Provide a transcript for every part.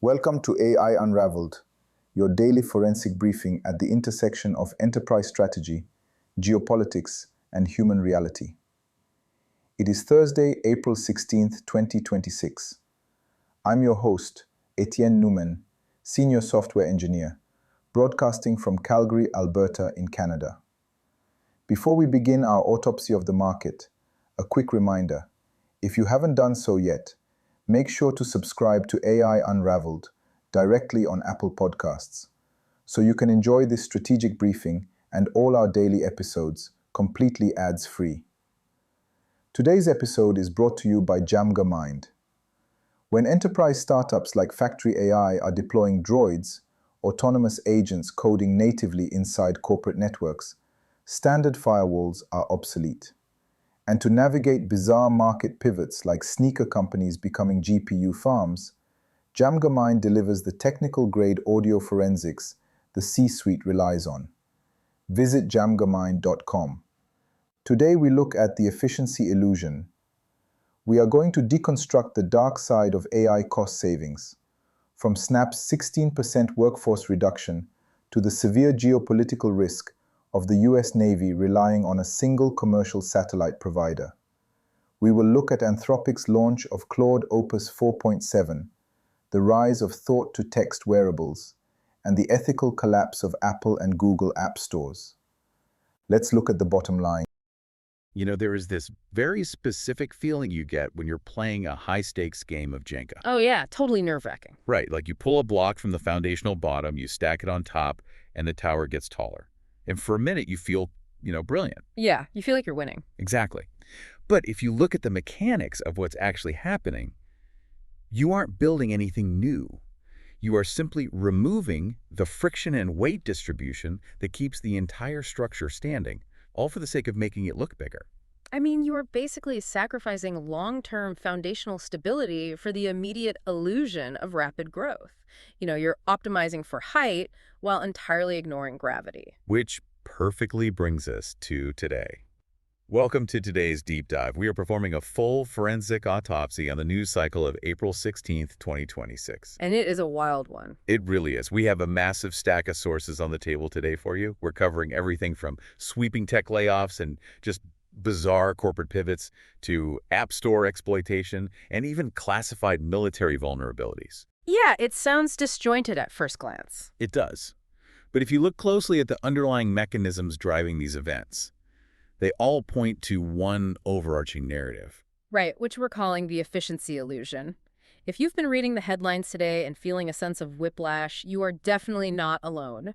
Welcome to AI Unraveled, your daily forensic briefing at the intersection of enterprise strategy, geopolitics, and human reality. It is Thursday, April 16th, 2026. I'm your host, Etienne Newman, Senior Software Engineer, broadcasting from Calgary, Alberta in Canada. Before we begin our autopsy of the market, a quick reminder: if you haven't done so yet, make sure to subscribe to AI Unraveled directly on Apple Podcasts, so you can enjoy this strategic briefing and all our daily episodes completely ads-free. Today's episode is brought to you by Jamga. When enterprise startups like Factory AI are deploying droids, autonomous agents coding natively inside corporate networks, standard firewalls are obsolete. And to navigate bizarre market pivots like sneaker companies becoming GPU farms, Jamga delivers the technical-grade audio forensics the C-suite relies on. Visit jamgamind.com. Today we look at the efficiency illusion. We are going to deconstruct the dark side of AI cost savings, from Snap's 16% workforce reduction to the severe geopolitical risk of the US Navy relying on a single commercial satellite provider. We will look at Anthropic's launch of Claude Opus 4.7, the rise of thought-to-text wearables, and the ethical collapse of Apple and Google app stores. Let's look at the bottom line. There is this very specific feeling you get when you're playing a high-stakes game of Jenga. Oh yeah, totally nerve-wracking. Right, like you pull a block from the foundational bottom, you stack it on top, and the tower gets taller. And for a minute, you feel, brilliant. Yeah, you feel like you're winning. Exactly. But if you look at the mechanics of what's actually happening, you aren't building anything new. You are simply removing the friction and weight distribution that keeps the entire structure standing, all for the sake of making it look bigger. I mean, you are basically sacrificing long-term foundational stability for the immediate illusion of rapid growth. You're optimizing for height while entirely ignoring gravity. Which perfectly brings us to today. Welcome to today's deep dive. We are performing a full forensic autopsy on the news cycle of April 16th, 2026. And it is a wild one. It really is. We have a massive stack of sources on the table today for you. We're covering everything from sweeping tech layoffs and just bizarre corporate pivots to app store exploitation and even classified military vulnerabilities. Yeah, it sounds disjointed at first glance. It does. But if you look closely at the underlying mechanisms driving these events, they all point to one overarching narrative. Right, which we're calling the efficiency illusion. If you've been reading the headlines today and feeling a sense of whiplash, you are definitely not alone.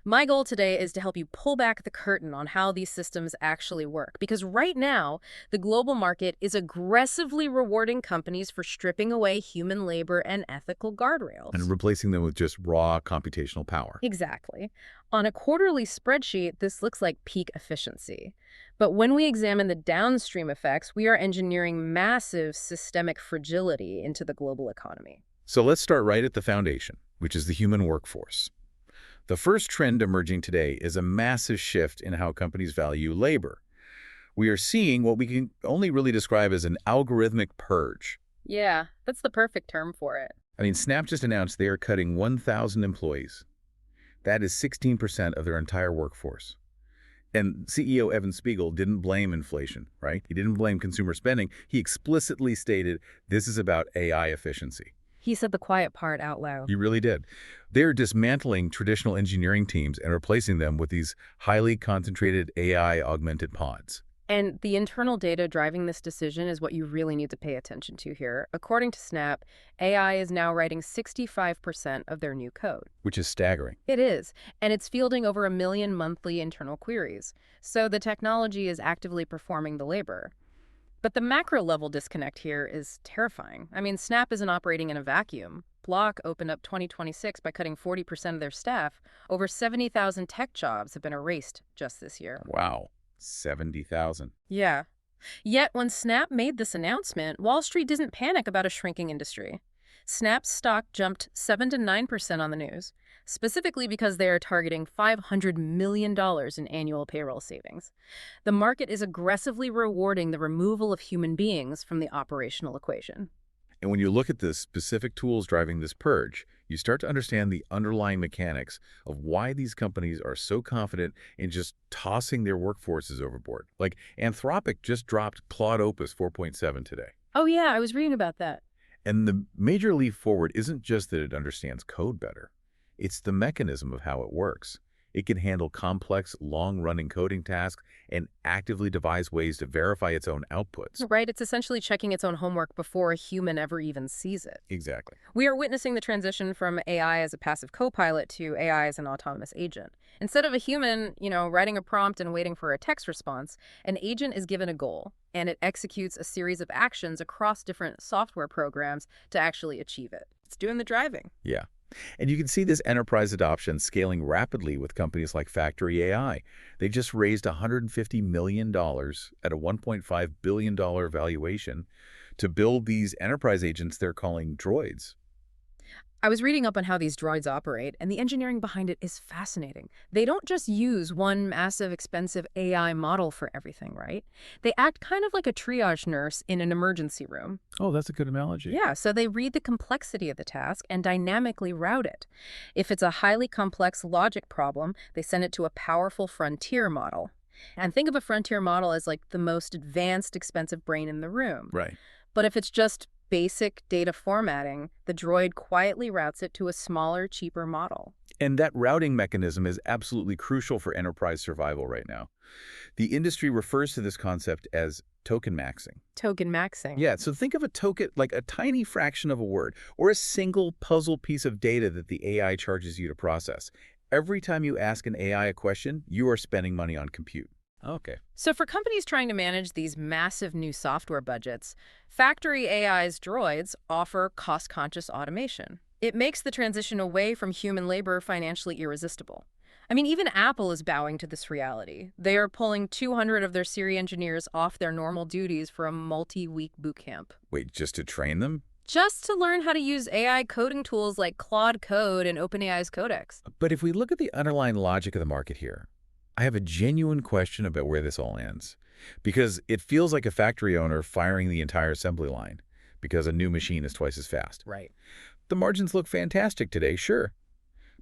My goal today is to help you pull back the curtain on how these systems actually work. Because right now, the global market is aggressively rewarding companies for stripping away human labor and ethical guardrails. And replacing them with just raw computational power. Exactly. On a quarterly spreadsheet, this looks like peak efficiency. But when we examine the downstream effects, we are engineering massive systemic fragility into the global economy. So let's start right at the foundation, which is the human workforce. The first trend emerging today is a massive shift in how companies value labor. We are seeing what we can only really describe as an algorithmic purge. Yeah, that's the perfect term for it. Snap just announced they are cutting 1,000 employees. That is 16% of their entire workforce. And CEO Evan Spiegel didn't blame inflation, right? He didn't blame consumer spending. He explicitly stated this is about AI efficiency. He said the quiet part out loud. He really did. They're dismantling traditional engineering teams and replacing them with these highly concentrated AI-augmented pods. And the internal data driving this decision is what you really need to pay attention to here. According to Snap, AI is now writing 65% of their new code. Which is staggering. It is, and it's fielding over 1 million monthly internal queries. So the technology is actively performing the labor. But the macro-level disconnect here is terrifying. Snap isn't operating in a vacuum. Block opened up 2026 by cutting 40% of their staff. Over 70,000 tech jobs have been erased just this year. Wow. 70,000. Yeah. Yet when Snap made this announcement, Wall Street didn't panic about a shrinking industry. Snap's stock jumped 7 to 9% on the news, specifically because they are targeting $500 million in annual payroll savings. The market is aggressively rewarding the removal of human beings from the operational equation. And when you look at the specific tools driving this purge, you start to understand the underlying mechanics of why these companies are so confident in just tossing their workforces overboard. Like Anthropic just dropped Claude Opus 4.7 today. Oh yeah, I was reading about that. And the major leap forward isn't just that it understands code better. It's the mechanism of how it works. It can handle complex, long-running coding tasks and actively devise ways to verify its own outputs. Right, it's essentially checking its own homework before a human ever even sees it. Exactly. We are witnessing the transition from AI as a passive co-pilot to AI as an autonomous agent. Instead of a human, writing a prompt and waiting for a text response, an agent is given a goal, and it executes a series of actions across different software programs to actually achieve it. It's doing the driving. Yeah. And you can see this enterprise adoption scaling rapidly with companies like Factory AI. They just raised $150 million at a $1.5 billion valuation to build these enterprise agents they're calling droids. I was reading up on how these droids operate, and the engineering behind it is fascinating. They don't just use one massive, expensive AI model for everything, right? They act kind of like a triage nurse in an emergency room. Oh, that's a good analogy. Yeah, so they read the complexity of the task and dynamically route it. If it's a highly complex logic problem, they send it to a powerful frontier model. And think of a frontier model as like the most advanced, expensive brain in the room. Right. But if it's just basic data formatting, the droid quietly routes it to a smaller, cheaper model. And that routing mechanism is absolutely crucial for enterprise survival right now. The industry refers to this concept as token maxing. Token maxing. Yeah, so think of a token like a tiny fraction of a word or a single puzzle piece of data that the AI charges you to process. Every time you ask an AI a question, you are spending money on compute. Okay. So for companies trying to manage these massive new software budgets, Factory AI's droids offer cost-conscious automation. It makes the transition away from human labor financially irresistible. I mean, even Apple is bowing to this reality. They are pulling 200 of their Siri engineers off their normal duties for a multi-week boot camp. Wait, just to train them? Just to learn how to use AI coding tools like Claude Code and OpenAI's Codex. But if we look at the underlying logic of the market here, I have a genuine question about where this all ends. Because it feels like a factory owner firing the entire assembly line because a new machine is twice as fast. Right. The margins look fantastic today, sure.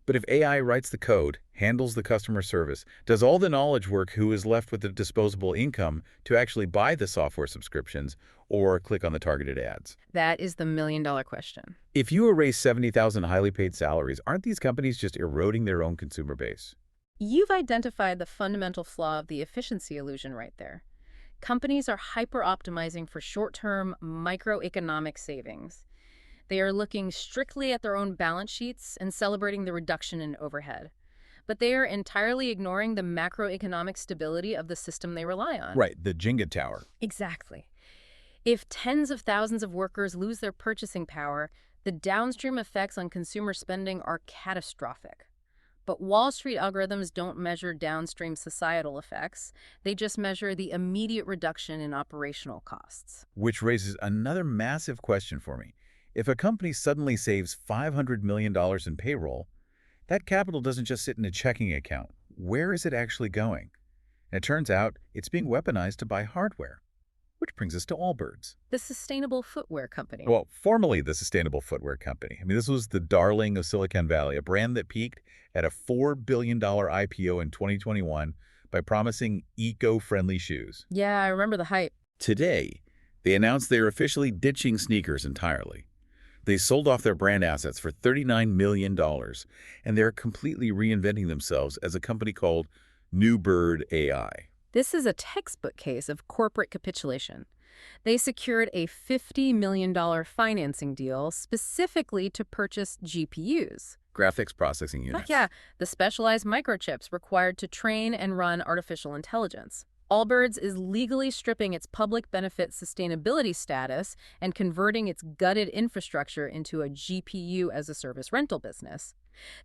But if AI writes the code, handles the customer service, does all the knowledge work, who is left with the disposable income to actually buy the software subscriptions or click on the targeted ads? That is the million-dollar question. If you erase 70,000 highly paid salaries, aren't these companies just eroding their own consumer base? You've identified the fundamental flaw of the efficiency illusion right there. Companies are hyper-optimizing for short-term microeconomic savings. They are looking strictly at their own balance sheets and celebrating the reduction in overhead. But they are entirely ignoring the macroeconomic stability of the system they rely on. Right, the Jenga tower. Exactly. If tens of thousands of workers lose their purchasing power, the downstream effects on consumer spending are catastrophic. But Wall Street algorithms don't measure downstream societal effects. They just measure the immediate reduction in operational costs. Which raises another massive question for me. If a company suddenly saves $500 million in payroll, that capital doesn't just sit in a checking account. Where is it actually going? And it turns out it's being weaponized to buy hardware. Which brings us to Allbirds. The sustainable footwear company. Well, formerly the sustainable footwear company. I mean, this was the darling of Silicon Valley, a brand that peaked at a $4 billion IPO in 2021 by promising eco-friendly shoes. Yeah, I remember the hype. Today, they announced they are officially ditching sneakers entirely. They sold off their brand assets for $39 million, and they're completely reinventing themselves as a company called New Bird AI. This is a textbook case of corporate capitulation. They secured a $50 million financing deal specifically to purchase GPUs. Graphics processing units. Yeah, the specialized microchips required to train and run artificial intelligence. Allbirds is legally stripping its public benefit sustainability status and converting its gutted infrastructure into a GPU-as-a-service rental business.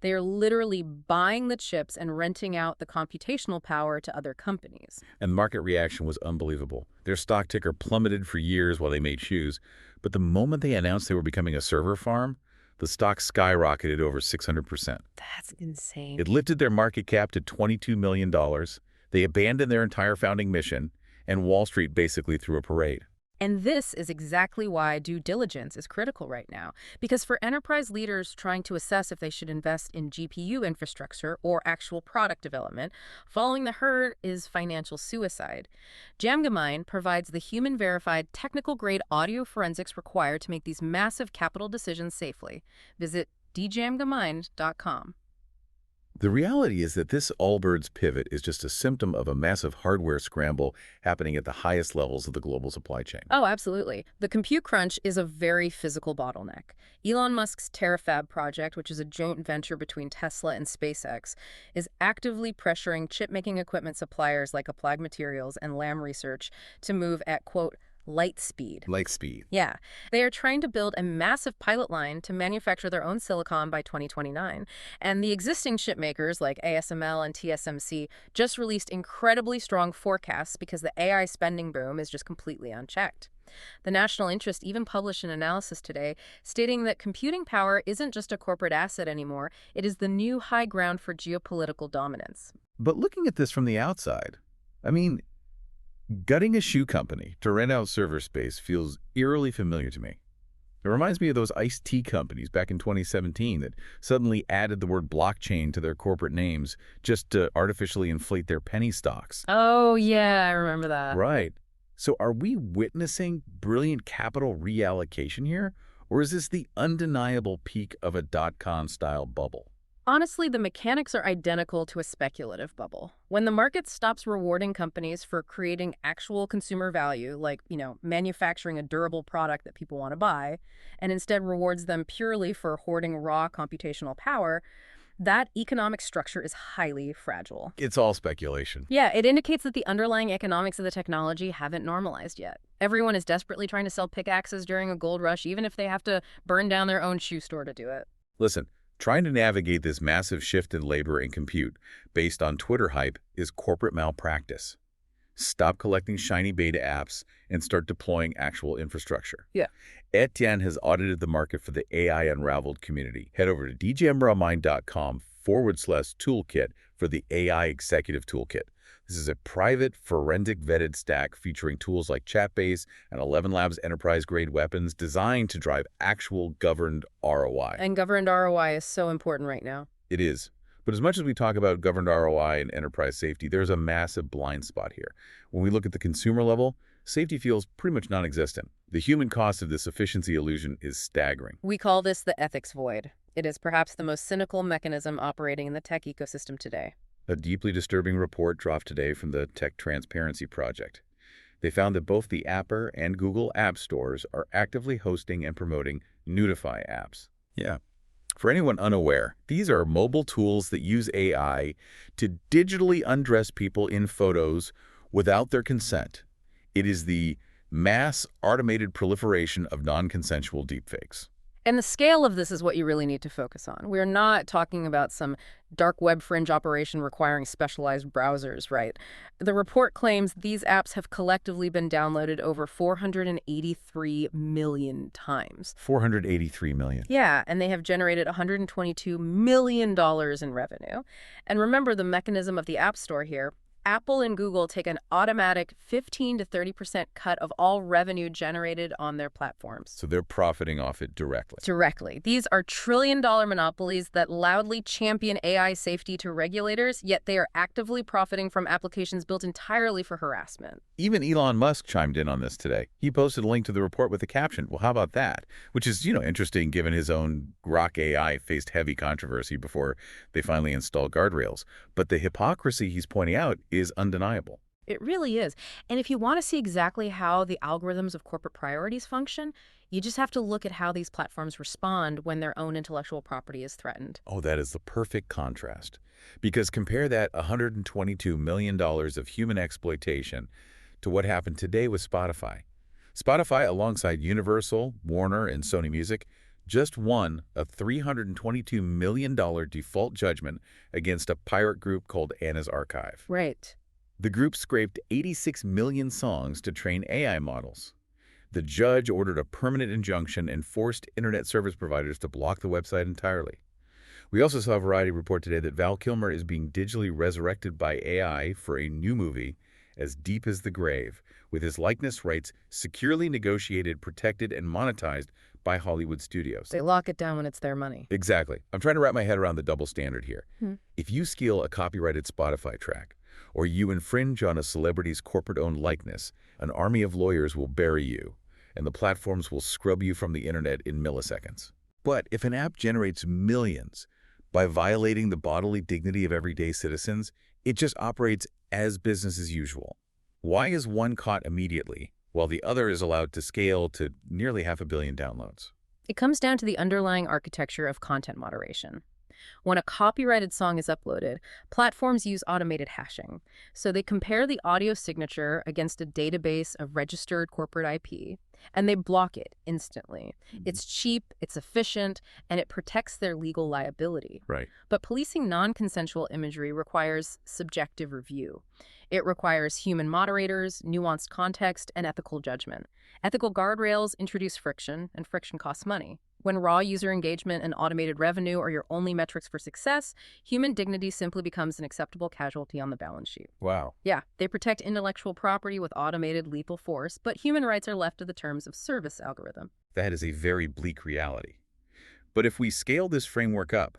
They are literally buying the chips and renting out the computational power to other companies. And the market reaction was unbelievable. Their stock ticker plummeted for years while they made shoes, but the moment they announced they were becoming a server farm, the stock skyrocketed over 600%. That's insane. It lifted their market cap to $22 million. They abandoned their entire founding mission, and Wall Street basically threw a parade. And this is exactly why due diligence is critical right now. Because for enterprise leaders trying to assess if they should invest in GPU infrastructure or actual product development, following the herd is financial suicide. Jamgamine provides the human-verified technical-grade audio forensics required to make these massive capital decisions safely. Visit djamgamine.com. The reality is that this Allbirds pivot is just a symptom of a massive hardware scramble happening at the highest levels of the global supply chain. Oh, absolutely. The compute crunch is a very physical bottleneck. Elon Musk's Terafab project, which is a joint venture between Tesla and SpaceX, is actively pressuring chip-making equipment suppliers like Applied Materials and Lam Research to move at, quote, light speed. Light speed. Yeah. They are trying to build a massive pilot line to manufacture their own silicon by 2029. And the existing chip makers like ASML and TSMC just released incredibly strong forecasts because the AI spending boom is just completely unchecked. The National Interest even published an analysis today stating that computing power isn't just a corporate asset anymore, it is the new high ground for geopolitical dominance. But looking at this from the outside, I mean, gutting a shoe company to rent out server space feels eerily familiar to me. It reminds me of those iced tea companies back in 2017 that suddenly added the word blockchain to their corporate names just to artificially inflate their penny stocks. Oh, yeah, I remember that. Right. So are we witnessing brilliant capital reallocation here? Or is this the undeniable peak of a dot-com style bubble? Honestly, the mechanics are identical to a speculative bubble. When the market stops rewarding companies for creating actual consumer value, like, manufacturing a durable product that people want to buy, and instead rewards them purely for hoarding raw computational power, that economic structure is highly fragile. It's all speculation. Yeah, it indicates that the underlying economics of the technology haven't normalized yet. Everyone is desperately trying to sell pickaxes during a gold rush, even if they have to burn down their own shoe store to do it. Listen, trying to navigate this massive shift in labor and compute based on Twitter hype is corporate malpractice. Stop collecting shiny beta apps and start deploying actual infrastructure. Yeah. Etienne has audited the market for the AI Unraveled community. Head over to djamgamine.com/toolkit for the AI Executive Toolkit. This is a private, forensic vetted stack featuring tools like Chatbase and 11 Labs enterprise-grade weapons designed to drive actual governed ROI. And governed ROI is so important right now. It is. But as much as we talk about governed ROI and enterprise safety, there's a massive blind spot here. When we look at the consumer level, safety feels pretty much non-existent. The human cost of this efficiency illusion is staggering. We call this the ethics void. It is perhaps the most cynical mechanism operating in the tech ecosystem today. A deeply disturbing report dropped today from the Tech Transparency Project. They found that both the Apple and Google app stores are actively hosting and promoting nudify apps. Yeah. For anyone unaware, these are mobile tools that use AI to digitally undress people in photos without their consent. It is the mass automated proliferation of non-consensual deepfakes. And the scale of this is what you really need to focus on. We're not talking about some dark web fringe operation requiring specialized browsers, right? The report claims these apps have collectively been downloaded over 483 million times. 483 million. Yeah, and they have generated $122 million in revenue. And remember the mechanism of the App Store here. Apple and Google take an automatic 15 to 30% cut of all revenue generated on their platforms. So they're profiting off it directly. Directly. These are trillion-dollar monopolies that loudly champion AI safety to regulators, yet they are actively profiting from applications built entirely for harassment. Even Elon Musk chimed in on this today. He posted a link to the report with a caption. Well, how about that? Which is, interesting given his own Grok AI faced heavy controversy before they finally installed guardrails. But the hypocrisy he's pointing out is undeniable. It really is. And if you want to see exactly how the algorithms of corporate priorities function, you just have to look at how these platforms respond when their own intellectual property is threatened. Oh, that is the perfect contrast. Because compare that $122 million of human exploitation to what happened today with Spotify. Spotify, alongside Universal, Warner, and Sony Music, just won a $322 million default judgment against a pirate group called Anna's Archive. Right. The group scraped 86 million songs to train AI models. The judge ordered a permanent injunction and forced internet service providers to block the website entirely. We also saw Variety report today that Val Kilmer is being digitally resurrected by AI for a new movie, as deep as the grave, with his likeness rights securely negotiated, protected, and monetized by Hollywood studios. They lock it down when it's their money. Exactly. I'm trying to wrap my head around the double standard here. Hmm. If you steal a copyrighted Spotify track, or you infringe on a celebrity's corporate-owned likeness, an army of lawyers will bury you, and the platforms will scrub you from the internet in milliseconds. But if an app generates millions by violating the bodily dignity of everyday citizens, it just operates as business as usual. Why is one caught immediately, while the other is allowed to scale to nearly 500 million downloads? It comes down to the underlying architecture of content moderation. When a copyrighted song is uploaded, platforms use automated hashing. So they compare the audio signature against a database of registered corporate IP, and they block it instantly. It's cheap, it's efficient, and it protects their legal liability. Right. But policing non-consensual imagery requires subjective review. It requires human moderators, nuanced context, and ethical judgment. Ethical guardrails introduce friction, and friction costs money. When raw user engagement and automated revenue are your only metrics for success, human dignity simply becomes an acceptable casualty on the balance sheet. Wow. Yeah, they protect intellectual property with automated lethal force, but human rights are left to the terms of service algorithm. That is a very bleak reality. But if we scale this framework up,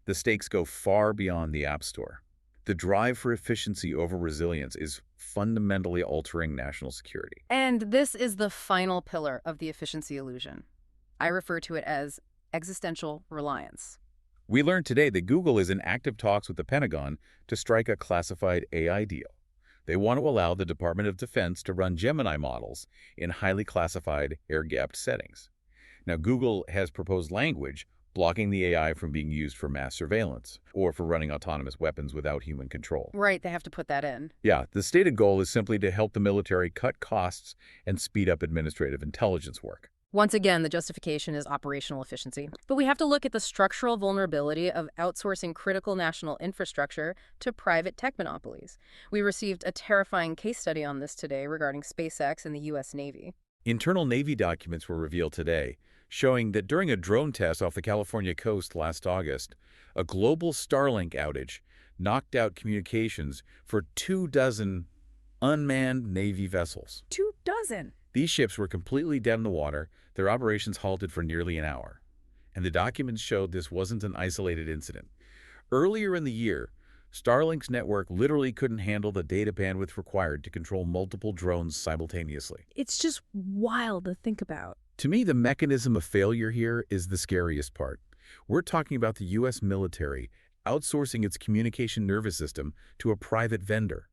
the stakes go far beyond the App Store. The drive for efficiency over resilience is fundamentally altering national security. And this is the final pillar of the efficiency illusion. I refer to it as existential reliance. We learned today that Google is in active talks with the Pentagon to strike a classified AI deal. They want to allow the Department of Defense to run Gemini models in highly classified, air-gapped settings. Now, Google has proposed language blocking the AI from being used for mass surveillance or for running autonomous weapons without human control. Right, they have to put that in. Yeah, the stated goal is simply to help the military cut costs and speed up administrative intelligence work. Once again, the justification is operational efficiency. But we have to look at the structural vulnerability of outsourcing critical national infrastructure to private tech monopolies. We received a terrifying case study on this today regarding SpaceX and the U.S. Navy. Internal Navy documents were revealed today, showing that during a drone test off the California coast last August, a global Starlink outage knocked out communications for 24 unmanned Navy vessels. 24? These ships were completely dead in the water, their operations halted for nearly an hour. And the documents showed this wasn't an isolated incident. Earlier in the year, Starlink's network literally couldn't handle the data bandwidth required to control multiple drones simultaneously. It's just wild to think about. To me, the mechanism of failure here is the scariest part. We're talking about the U.S. military outsourcing its communication nervous system to a private vendor.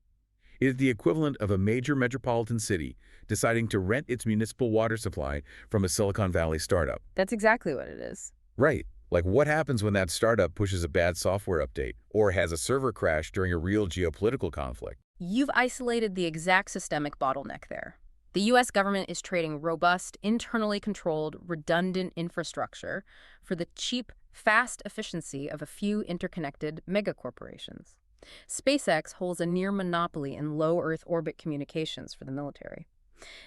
It is the equivalent of a major metropolitan city deciding to rent its municipal water supply from a Silicon Valley startup. That's exactly what it is. Right. Like what happens when that startup pushes a bad software update or has a server crash during a real geopolitical conflict? You've isolated the exact systemic bottleneck there. The U.S. government is trading robust, internally controlled, redundant infrastructure for the cheap, fast efficiency of a few interconnected megacorporations. SpaceX holds a near monopoly in low Earth orbit communications for the military.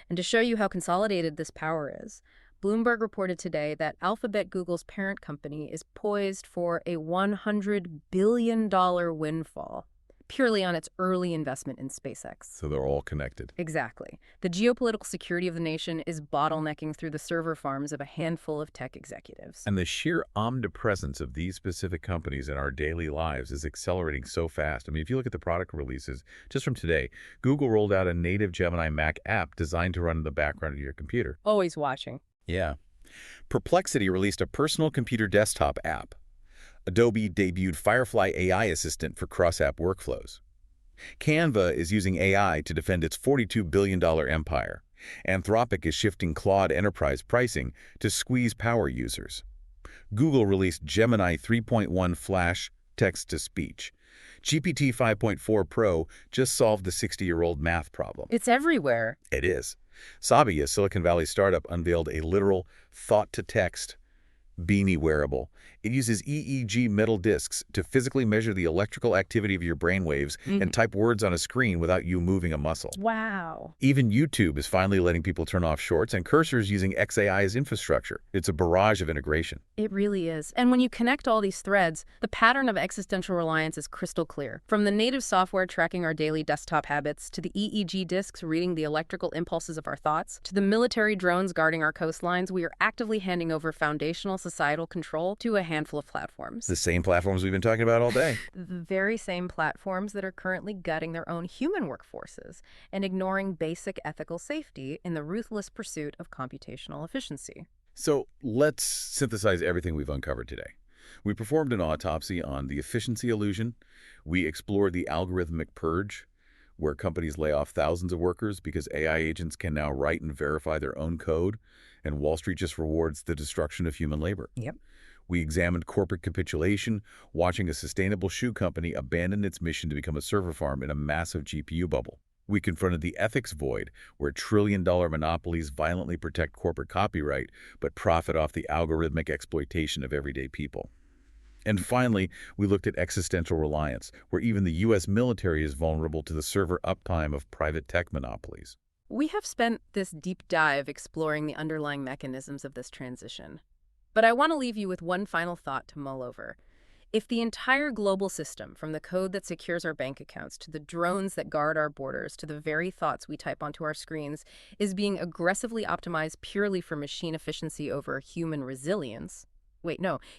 And to show you how consolidated this power is, Bloomberg reported today that Alphabet, Google's parent company, is poised for a $100 billion windfall, purely on its early investment in SpaceX. So they're all connected. Exactly. The geopolitical security of the nation is bottlenecking through the server farms of a handful of tech executives. And the sheer omnipresence of these specific companies in our daily lives is accelerating so fast. I mean, if you look at the product releases, just from today, Google rolled out a native Gemini Mac app designed to run in the background of your computer. Always watching. Yeah. Perplexity released a personal computer desktop app. Adobe debuted Firefly AI Assistant for cross-app workflows. Canva is using AI to defend its $42 billion empire. Anthropic is shifting Claude enterprise pricing to squeeze power users. Google released Gemini 3.1 Flash text-to-speech. GPT 5.4 Pro just solved the 60-year-old math problem. It's everywhere. It is. Sabi, a Silicon Valley startup, unveiled a literal thought-to-text Beanie wearable. It uses EEG metal discs to physically measure the electrical activity of your brainwaves and type words on a screen without you moving a muscle. Wow. Even YouTube is finally letting people turn off shorts and cursors using XAI as infrastructure. It's a barrage of integration. It really is. And when you connect all these threads, the pattern of existential reliance is crystal clear. From the native software tracking our daily desktop habits, to the EEG discs reading the electrical impulses of our thoughts, to the military drones guarding our coastlines, we are actively handing over foundational societal control to a handful of platforms. The same platforms we've been talking about all day. The very same platforms that are currently gutting their own human workforces and ignoring basic ethical safety in the ruthless pursuit of computational efficiency. So let's synthesize everything we've uncovered today. We performed an autopsy on the efficiency illusion. We explored the algorithmic purge, where companies lay off thousands of workers because AI agents can now write and verify their own code, and Wall Street just rewards the destruction of human labor. Yep. We examined corporate capitulation, watching a sustainable shoe company abandon its mission to become a server farm in a massive GPU bubble. We confronted the ethics void, where trillion-dollar monopolies violently protect corporate copyright but profit off the algorithmic exploitation of everyday people. And finally, we looked at existential reliance, where even the U.S. military is vulnerable to the server uptime of private tech monopolies. We have spent this deep dive exploring the underlying mechanisms of this transition. But I want to leave you with one final thought to mull over. If the entire global system, from the code that secures our bank accounts to the drones that guard our borders to the very thoughts we type onto our screens, is being aggressively optimized purely for machine efficiency over human resilience,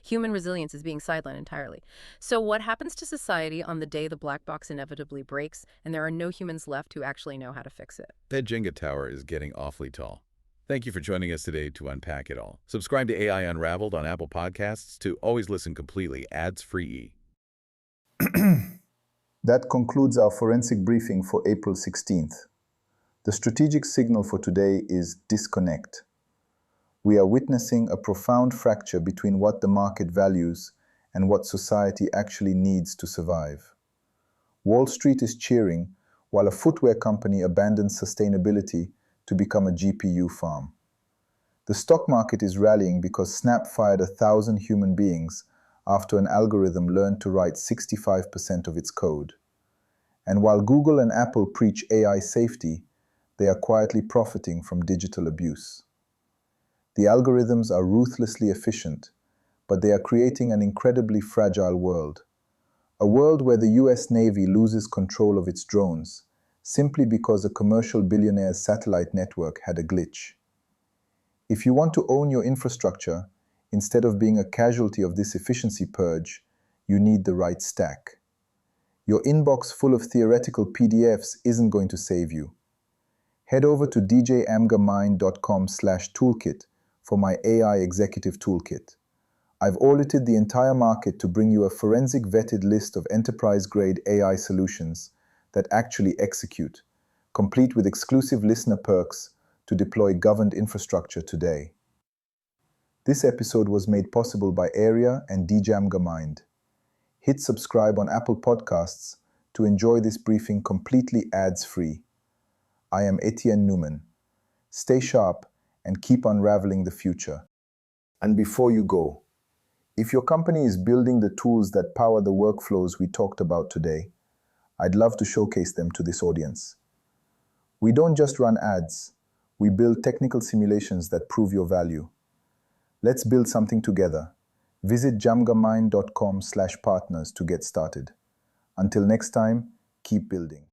human resilience is being sidelined entirely. So what happens to society on the day the black box inevitably breaks and there are no humans left who actually know how to fix it? That Jenga tower is getting awfully tall. Thank you for joining us today to unpack it all. Subscribe to AI Unraveled on Apple Podcasts to always listen completely ads-free. That concludes our forensic briefing for April 16th. The strategic signal for today is disconnect. We are witnessing a profound fracture between what the market values and what society actually needs to survive. Wall Street is cheering while a footwear company abandons sustainability to become a GPU farm. The stock market is rallying because Snap fired 1,000 human beings after an algorithm learned to write 65% of its code. And while Google and Apple preach AI safety, they are quietly profiting from digital abuse. The algorithms are ruthlessly efficient, but they are creating an incredibly fragile world. A world where the US Navy loses control of its drones simply because a commercial billionaire's satellite network had a glitch. If you want to own your infrastructure, instead of being a casualty of this efficiency purge, you need the right stack. Your inbox full of theoretical PDFs isn't going to save you. Head over to djamgamind.com/toolkit for my AI executive toolkit. I've audited the entire market to bring you a forensic vetted list of enterprise-grade AI solutions that actually execute, complete with exclusive listener perks to deploy governed infrastructure today. This episode was made possible by Area and djamgamind. Hit subscribe on Apple Podcasts to enjoy this briefing completely ads-free. I am Etienne Newman. Stay sharp and keep unraveling the future. And before you go, if your company is building the tools that power the workflows we talked about today, I'd love to showcase them to this audience. We don't just run ads, we build technical simulations that prove your value. Let's build something together. Visit jamgamind.com/partners to get started. Until next time, keep building.